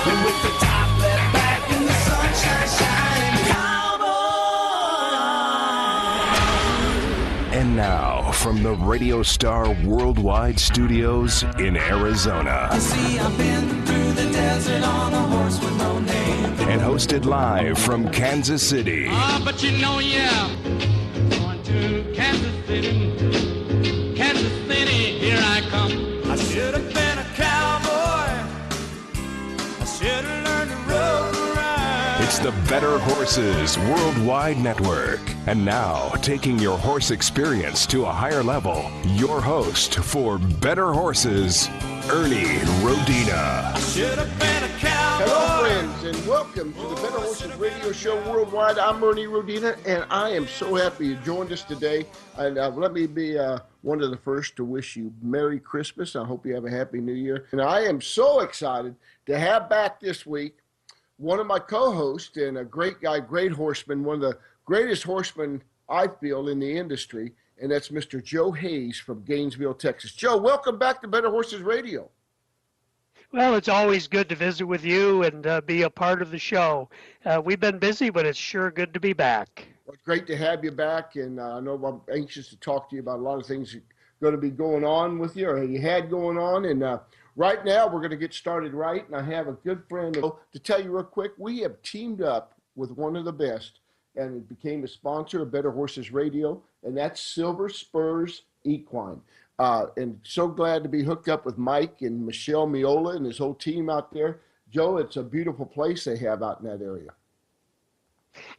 And with the top left back and the sunshine shining, cowboy. And now, from the Radio Star Worldwide Studios in Arizona. You see, I've been through the desert on a horse with no name. And hosted live from Kansas City. But you know, yeah, going to Kansas City. Kansas City, here I come. I should have been a cowboy. I should have learned to ride. It's the Better Horses Worldwide Network. And now, taking your horse experience to a higher level, your host for Better Horses, Ernie Rodina. I should have been a cowboy. Hello, friends, and welcome to the Better Horses Radio Show Worldwide. I'm Ernie Rodina, and I am so happy you joined us today. And let me be one of the first to wish you Merry Christmas. I hope you have a Happy New Year. And I am so excited to have back this week one of my co-hosts and a great guy, great horseman, one of the greatest horsemen I feel in the industry, and that's Mr. Joe Hayes from Gainesville, Texas. Joe, welcome back to Better Horses Radio. Well, it's always good to visit with you and be a part of the show. We've been busy, but it's sure good to be back. Well, it's great to have you back, and I know I'm anxious to talk to you about a lot of things that are going to be going on with you, or you had going on. And right now, we're going to get started right, and I have a good friend to tell you real quick. We have teamed up with one of the best, and it became a sponsor of Better Horses Radio, and that's Silver Spurs Equine. And so glad to be hooked up with Mike and Michelle Miola and his whole team out there. Joe, it's a beautiful place they have out in that area.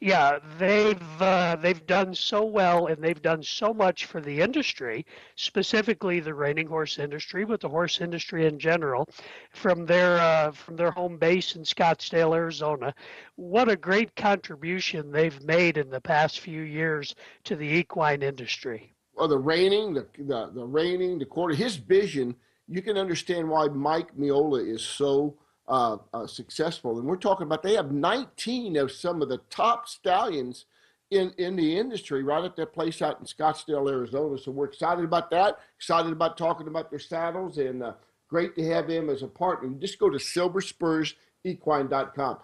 Yeah, they've done so well, and they've done so much for the industry, specifically the reining horse industry, but the horse industry in general, from their home base in Scottsdale, Arizona. What a great contribution they've made in the past few years to the equine industry. Well, the reining, the quarter, his vision, you can understand why Mike Miola is so successful. And we're talking about, they have 19 of some of the top stallions in the industry right at that place out in Scottsdale, Arizona. So we're excited about that, excited about talking about their saddles, and great to have them as a partner. You just go to silverspursequine.com.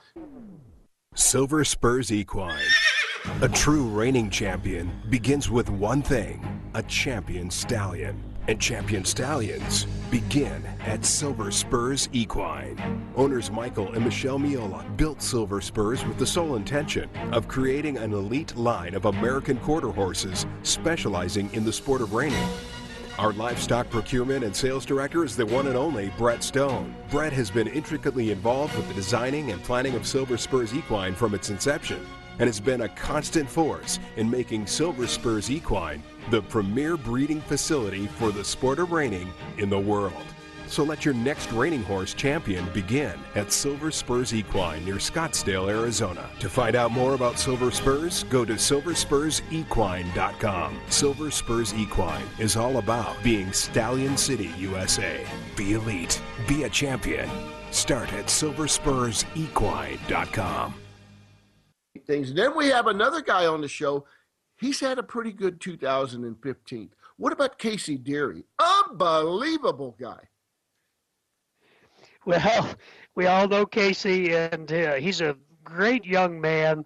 Silver Spurs Equine. A true reining champion begins with one thing, a champion stallion. And champion stallions begin at Silver Spurs Equine. Owners Michael and Michelle Miola built Silver Spurs with the sole intention of creating an elite line of American quarter horses specializing in the sport of reining. Our livestock procurement and sales director is the one and only Brett Stone. Brett has been intricately involved with the designing and planning of Silver Spurs Equine from its inception, and has been a constant force in making Silver Spurs Equine the premier breeding facility for the sport of reining in the world. So let your next reining horse champion begin at Silver Spurs Equine near Scottsdale, Arizona. To find out more about Silver Spurs, go to silverspursequine.com. Silver Spurs Equine is all about being Stallion City, USA. Be elite. Be a champion. Start at silverspursequine.com. Things. And then we have another guy on the show. He's had a pretty good 2015. What about Casey Deary? Unbelievable guy. Well, we all know Casey, and he's a great young man,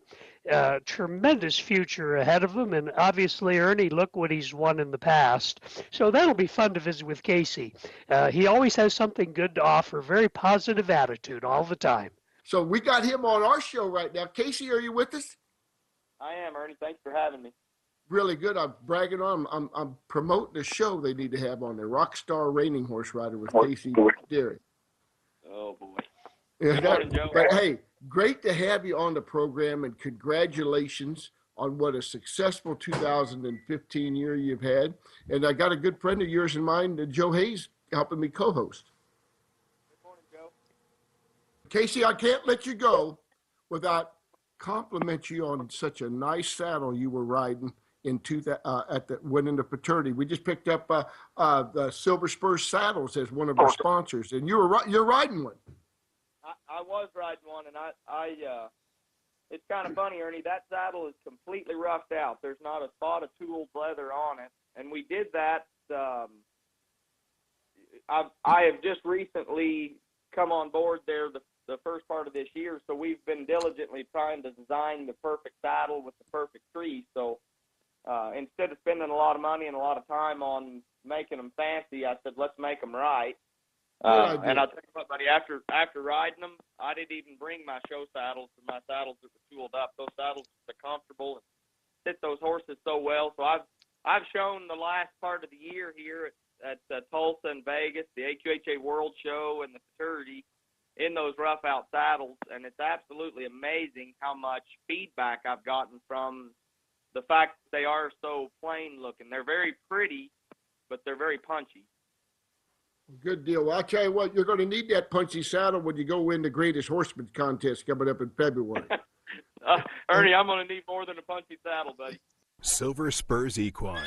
tremendous future ahead of him, and obviously, Ernie, look what he's won in the past. So that'll be fun to visit with Casey. He always has something good to offer, very positive attitude all the time. So we got him on our show right now. Casey, are you with us? I am, Ernie. Thanks for having me. Really good. I'm bragging on him. I'm promoting a show they need to have on there. Rockstar Reining Horse Rider with Casey Deary. Oh, boy. Yeah, Good morning, Joe. But hey, great to have you on the program, and congratulations on what a successful 2015 year you've had. And I got a good friend of yours in mind, Joe Hayes, helping me co-host. Good morning, Joe. Casey, I can't let you go without complimenting you on such a nice saddle you were riding winning the fraternity. We just picked up the Silver Spurs saddles as one of our sponsors, and you're riding one. I was riding one, and it's kind of funny, Ernie. That saddle is completely roughed out. There's not a spot of tooled leather on it, and we did that. I have just recently come on board there the first part of this year. So we've been diligently trying to design the perfect saddle with the perfect tree. So instead of spending a lot of money and a lot of time on making them fancy, I said, let's make them right. And I'll tell you what, buddy, after riding them, I didn't even bring my show saddles and my saddles that were tooled up. Those saddles are comfortable and fit those horses so well. So I've shown the last part of the year here at Tulsa and Vegas, the AQHA World Show and the Futurity in those rough out saddles, and it's absolutely amazing how much feedback I've gotten from the fact that they are so plain looking. They're very pretty, but they're very punchy. Good deal. Well, I'll tell you what, you're going to need that punchy saddle when you go win the Greatest Horseman contest coming up in February. Ernie, I'm going to need more than a punchy saddle, buddy. Silver Spurs Equine.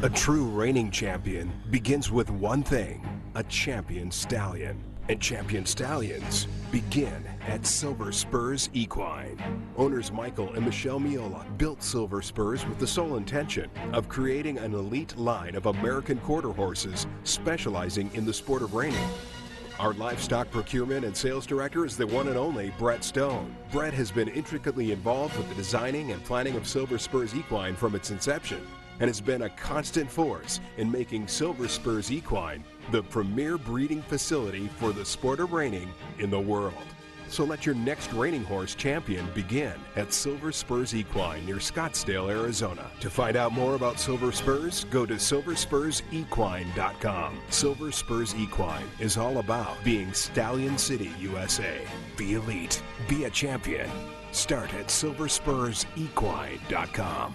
A true reining champion begins with one thing, a champion stallion. And champion stallions begin at Silver Spurs Equine. Owners Michael and Michelle Miola built Silver Spurs with the sole intention of creating an elite line of American quarter horses specializing in the sport of reining. Our livestock procurement and sales director is the one and only Brett Stone. Brett has been intricately involved with the designing and planning of Silver Spurs Equine from its inception, and has been a constant force in making Silver Spurs Equine the premier breeding facility for the sport of reining in the world. So let your next reining horse champion begin at Silver Spurs Equine near Scottsdale, Arizona. To find out more about Silver Spurs, go to silverspursequine.com. Silver Spurs Equine is all about being Stallion City, USA. Be elite. Be a champion. Start at silverspursequine.com.